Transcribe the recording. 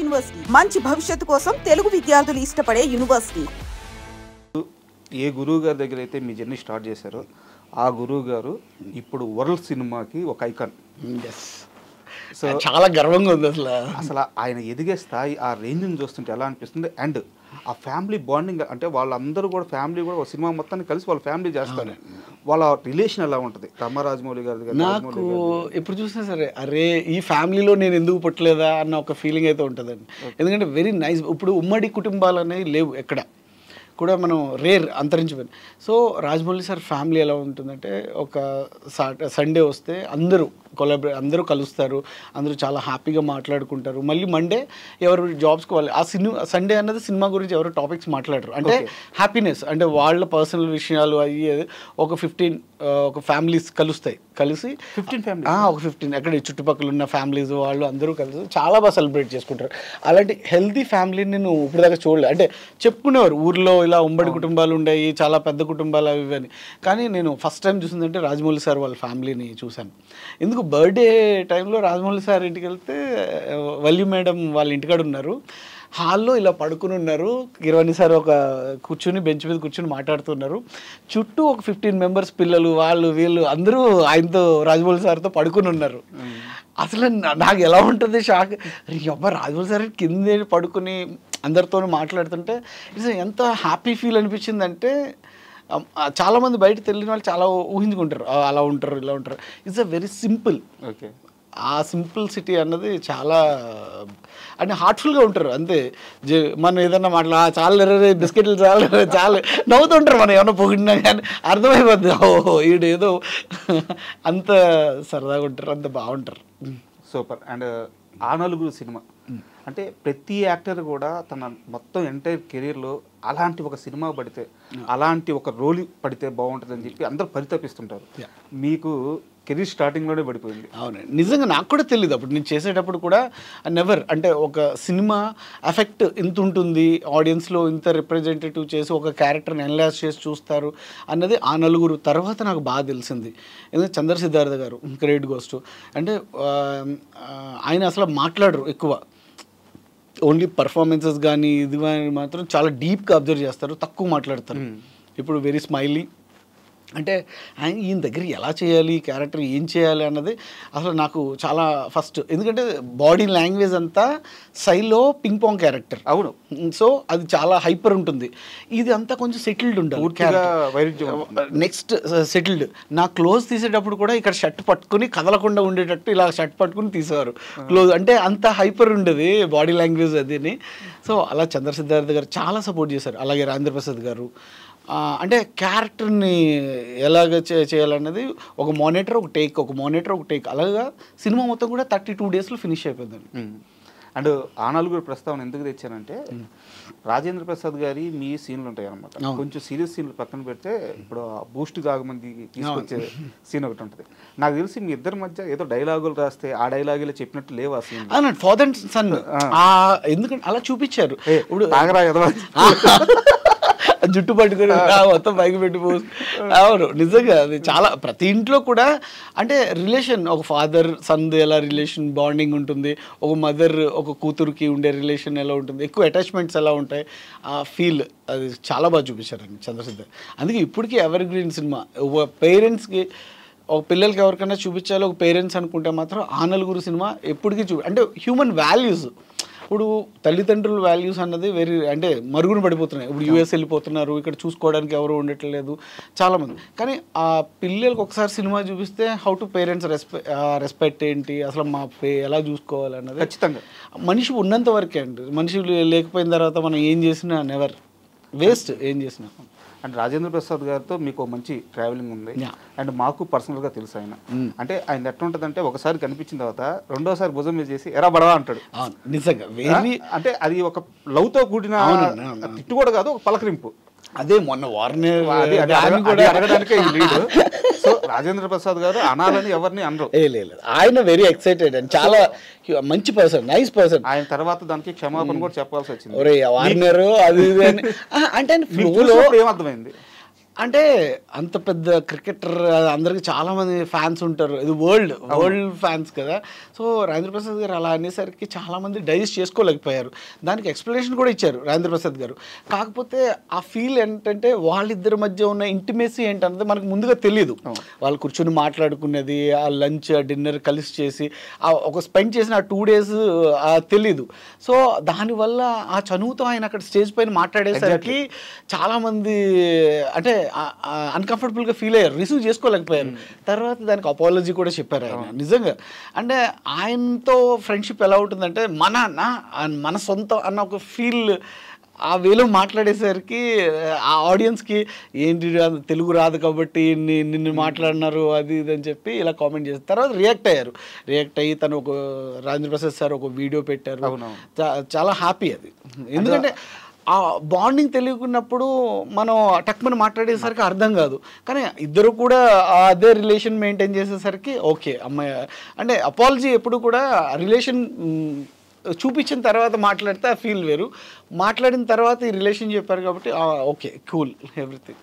University మంచి భవిష్యత్తు కోసం తెలుగు విద్యార్థులు ఇష్టపడే యూనివర్సిటీ. ఏ గురువు గారి దగ్గర అయితే మీ జర్నీ స్టార్ట్ చేశారో ఆ గురువు గారు ఇప్పుడు వరల్డ్ సినిమాకి ఒక ఐకాన్. సో చాలా గర్వంగా ఉంది అసలు ఆయన ఎదిగే స్థాయి ఆ రేంజ్ని చూస్తుంటే ఎలా అనిపిస్తుంది. అండ్ ఆ ఫ్యామిలీ బాండింగ్ అంటే వాళ్ళందరూ కూడా ఫ్యామిలీ కూడా ఒక సినిమా మొత్తాన్ని కలిసి వాళ్ళ ఫ్యామిలీ చేస్తారు. వాళ్ళ రిలేషన్ ఎలా ఉంటుంది రమ రాజమౌళి గారి? నాకు ఎప్పుడు చూసినా సరే అరే ఈ ఫ్యామిలీలో నేను ఎందుకు పుట్టలేదా అన్న ఒక ఫీలింగ్ అయితే ఉంటుందండి. ఎందుకంటే వెరీ నైస్. ఇప్పుడు ఉమ్మడి కుటుంబాలు అనేవి లేవు ఎక్కడ కూడా, మనం రేర్ అంతరించిపోయింది. సో రాజమౌళి సార్ ఫ్యామిలీ ఎలా ఉంటుందంటే ఒక సండే వస్తే అందరూ కలుస్తారు, అందరూ చాలా హ్యాపీగా మాట్లాడుకుంటారు. మళ్ళీ మండే ఎవరు జాబ్స్కి వాళ్ళు ఆ సండే అన్నది సినిమా గురించి ఎవరు టాపిక్స్ మాట్లాడరు. అంటే హ్యాపీనెస్ అంటే వాళ్ళ పర్సనల్ విషయాలు అయ్యి ఒక 15 ఒక ఫ్యామిలీస్ కలిసి 15 అక్కడ చుట్టుపక్కల ఉన్న ఫ్యామిలీస్ వాళ్ళు అందరూ కలిసి చాలా బాగా సెలబ్రేట్ చేసుకుంటారు. అలాంటి హెల్తీ ఫ్యామిలీని నేను ఇప్పటిదాకా చూడలేదు. అంటే చెప్పుకునేవారు ఊర్లో ఇలా ఉమ్మడి కుటుంబాలు ఉండేవి, చాలా పెద్ద కుటుంబాలు అవి అని. కానీ నేను ఫస్ట్ టైం చూసిందంటే రాజమౌళి సార్ వాళ్ళ ఫ్యామిలీని చూశాను. ఎందుకు బర్త్డే టైంలో రాజమౌళి సార్ ఇంటికి వెళ్తే వల్లి మేడం వాళ్ళ ఇంటికాడ ఉన్నారు, హాల్లో ఇలా పడుకుని ఉన్నారు. కిరవాణి సార్ ఒక బెంచ్ మీద కూర్చుని మాట్లాడుతున్నారు. చుట్టూ ఒక 15 మెంబర్స్ పిల్లలు వాళ్ళు వీళ్ళు అందరూ ఆయనతో రాజమౌళి సార్తో పడుకుని ఉన్నారు. అసలు నాకు ఎలా ఉంటుంది షాక్. అబ్బా రాజమౌళి సార్ కింద పడుకుని అందరితో మాట్లాడుతుంటే ఎంత హ్యాపీ ఫీల్ అనిపించిందంటే, చాలామంది బయట తెలియని వాళ్ళు చాలా ఊహించుకుంటారు అలా ఉంటారు ఇలా ఉంటారు. It's a very simple. Okay, ఆ సింపుల్సిటీ అన్నది చాలా అంటే హార్ట్ఫుల్గా ఉంటారు. అంతే మనం ఏదన్నా చాలా బిస్కెట్లు చాలా నవ్వుతుంటారు. మనం ఏమన్నా పొగిడినా కానీ అర్థమైపోద్ది ఓహో ఈడు ఏదో అంత సరదాగా ఉంటారు, అంత బాగుంటారు. సూపర్. అండ్ ఆ నలుగురు సినిమా అంటే ప్రతి యాక్టర్ కూడా తన మొత్తం ఎంటైర్ కెరీర్లో అలాంటి ఒక సినిమా పడితే అలాంటి ఒక రోల్ పడితే బాగుంటుందని చెప్పి అందరూ పరితపిస్తుంటారు. మీకు కెరీర్ స్టార్టింగ్లోనే పడిపోయింది. అవునండి, నిజంగా నాకు కూడా తెలియదు అప్పుడు నేను చేసేటప్పుడు కూడా. నెవర్ అంటే ఒక సినిమా ఎఫెక్ట్ ఇంత ఉంటుంది, ఆడియన్స్లో ఇంత రిప్రజెంటేటివ్ చేసి ఒక క్యారెక్టర్ని ఎన్లాస్ చేసి చూస్తారు అన్నది ఆ నలుగురు తర్వాత నాకు బాగా తెలిసింది. ఎందుకంటే చంద్ర సిద్ధార్థ గారు గ్రేట్ గోస్ట్ అంటే ఆయన అసలు మాట్లాడరు ఎక్కువ, ఓన్లీ పర్ఫార్మెన్సెస్ కానీ ఇది కానీ మాత్రం చాలా డీప్గా అబ్జర్వ్ చేస్తారు, తక్కువ మాట్లాడతారు. ఇప్పుడు వెరీ స్మైలీ అంటే ఈయన దగ్గర ఎలా చేయాలి, ఈ క్యారెక్టర్ ఏం చేయాలి అన్నది అసలు నాకు చాలా ఫస్ట్. ఎందుకంటే బాడీ లాంగ్వేజ్ అంతా సైలో పింగ్ పాంగ్ క్యారెక్టర్. అవును, సో అది చాలా హైపర్ ఉంటుంది. ఇది అంతా కొంచెం సెటిల్డ్ ఉంటుంది. Next settled. నా క్లోజ్ తీసేటప్పుడు కూడా ఇక్కడ షర్ట్ పట్టుకుని కదలకుండా ఉండేటట్టు ఇలా షర్ట్ పట్టుకుని తీసేవారు క్లోజ్. అంటే అంత హైపర్ ఉండేది బాడీ లాంగ్వేజ్ అదిని. సో అలా చంద్ర సిద్ధార్థ గారు చాలా సపోర్ట్ చేశారు. అలాగే రాజేంద్ర ప్రసాద్ గారు అంటే క్యారెక్టర్ని ఎలాగ చేయాలన్నది ఒక మానిటర్ ఒక టేక్ అలాగా సినిమా మొత్తం కూడా 32 డేస్లో ఫినిష్ అయిపోయిందండి. అండ్ ఆ నలుగురు ప్రస్తావన ఎందుకు తెచ్చానంటే రాజేంద్ర ప్రసాద్ గారి మీ సీన్లు ఉంటాయి అనమాట. కొంచెం సీరియస్ సీన్లు పక్కన పెడితే ఇప్పుడు బూస్ట్ కాగమంది తీసుకొచ్చే సీన్ ఒకటి ఉంటుంది. నాకు తెలిసి మీ ఇద్దరి మధ్య ఏదో డైలాగులు రాస్తే ఆ డైలాగులు చెప్పినట్టు లేవు ఆ సీన్. ఫాదర్ అండ్ సన్ ఎందుకంటే అలా చూపించారు. ఇప్పుడు జుట్టు పట్టుకుని మొత్తం పైకి పెట్టిపోయి అవును నిజంగా అది చాలా ప్రతి ఇంట్లో కూడా అంటే రిలేషన్ ఒక ఫాదర్ సన్ ఎలా రిలేషన్ బాండింగ్ ఉంటుంది, ఒక మదర్ ఒక కూతురుకి ఉండే రిలేషన్ ఎలా ఉంటుంది, ఎక్కువ అటాచ్మెంట్స్ ఎలా ఉంటాయి, ఆ ఫీల్ అది చాలా బాగా చూపించారండి చంద్రశేఖర్. అందుకే ఇప్పటికీ ఎవర్ గ్రీన్ సినిమా. ఒక పేరెంట్స్కి ఒక పిల్లలకి ఎవరికైనా చూపించాలి ఒక పేరెంట్స్ అనుకుంటే మాత్రం ఆ నలుగురు సినిమా ఎప్పటికీ అంటే హ్యూమన్ వాల్యూస్. ఇప్పుడు తల్లిదండ్రుల వాల్యూస్ అన్నది అంటే మరుగున పడిపోతున్నాయి. ఇప్పుడు యూఎస్ వెళ్ళిపోతున్నారు, ఇక్కడ చూసుకోవడానికి ఎవరు ఉండట్లేదు చాలామంది. కానీ ఆ పిల్లలకు ఒకసారి సినిమా చూపిస్తే హౌ టు పేరెంట్స్ రెస్పెక్ట్ ఏంటి, అసలు మా ఎలా చూసుకోవాలి అన్నది ఖచ్చితంగా మనిషి ఉన్నంత వరకే అండి. మనిషి లేకపోయిన తర్వాత మనం ఏం చేసినా నెవర్ వేస్ట్ ఏం చేసినా. అండ్ రాజేంద్ర ప్రసాద్ గారితో మీకు మంచి ట్రావెలింగ్ ఉంది. అండ్ మాకు పర్సనల్గా తెలుసు ఆయన. అంటే ఆయన ఎట్లా ఉంటుందంటే ఒకసారి కనిపించిన తర్వాత రెండోసారి భుజం మీద చేసి ఎరా బడవా అంటాడు. నిజంగా అంటే అది ఒక లవ్తో కూడిన తిట్టు కూడా కాదు, ఒక పలకరింపు. అదే మొన్న వారిని అడగడానికే ఈ లీడ్. సో రాజేంద్ర ప్రసాద్ గారు అనాలని ఎవరిని అనరు. లేదు ఆయన వెరీ ఎక్సైటెడ్ అండ్ చాలా మంచి పర్సన్, నైస్ పర్సన్. ఆయన తర్వాత దానికి క్షమాపణ కూడా చెప్పాల్సి వచ్చింది. వార్నర్ అది అంటే ఏమర్థమైంది అంటే అంత పెద్ద క్రికెటర్ అందరికి చాలా మంది ఫ్యాన్స్ ఉంటారు, ఇది వరల్డ్ ఫ్యాన్స్ కదా. సో రాజేంద్ర ప్రసాద్ గారు అలా అనేసరికి చాలా మంది డైజెస్ట్ చేసుకోలేకపోయారు. దానికి ఎక్స్ప్లెనేషన్ కూడా ఇచ్చారు రాజేంద్ర ప్రసాద్ గారు. కాకపోతే ఆ ఫీల్ ఏంటంటే వాళ్ళిద్దరి మధ్య ఉన్న ఇంటిమేసీ ఏంటన్నది మనకు ముందుగా తెలియదు. వాళ్ళు కూర్చొని మాట్లాడుకునేది, ఆ లంచ్ ఆ డిన్నర్ కలిసి చేసి ఒక స్పెండ్ చేసిన ఆ 2 days తెలీదు. సో దానివల్ల ఆ చనువుతో ఆయన అక్కడ స్టేజ్ పైన మాట్లాడేసరికి చాలామంది అంటే అన్కంఫర్టబుల్గా ఫీల్ అయ్యారు, రిసీవ్ చేసుకోలేకపోయారు. తర్వాత దానికి అపాలజీ కూడా చెప్పారు ఆయన. నిజంగా అంటే ఆయనతో ఫ్రెండ్షిప్ ఎలా ఉంటుందంటే మన సొంతం అన్న ఒక ఫీల్ ఆ వేలో మాట్లాడేసరికి ఆ ఆడియన్స్కి ఏంటి తెలుగు రాదు కాబట్టి నిన్ను మాట్లాడినారు అది ఇది అని చెప్పి ఇలా కామెంట్ చేస్తారు. తర్వాత రియాక్ట్ అయ్యి తను ఒక రాజేంద్ర ప్రసాద్ సార్ ఒక వీడియో పెట్టారు. చాలా హ్యాపీ అది. ఎందుకంటే ఆ బాండింగ్ తెలియకున్నప్పుడు మనం టక్మని మాట్లాడేసరికి అర్థం కాదు. కానీ ఇద్దరు కూడా అదే రిలేషన్ మెయింటైన్ చేసేసరికి ఓకే అమ్మాయి అంటే అపాలజీ ఎప్పుడు కూడా రిలేషన్ చూపించిన తర్వాత మాట్లాడితే ఆ ఫీల్ వేరు. మాట్లాడిన తర్వాత ఈ రిలేషన్ చెప్పారు కాబట్టి ఓకే కూల్ ఎవ్రీథింగ్.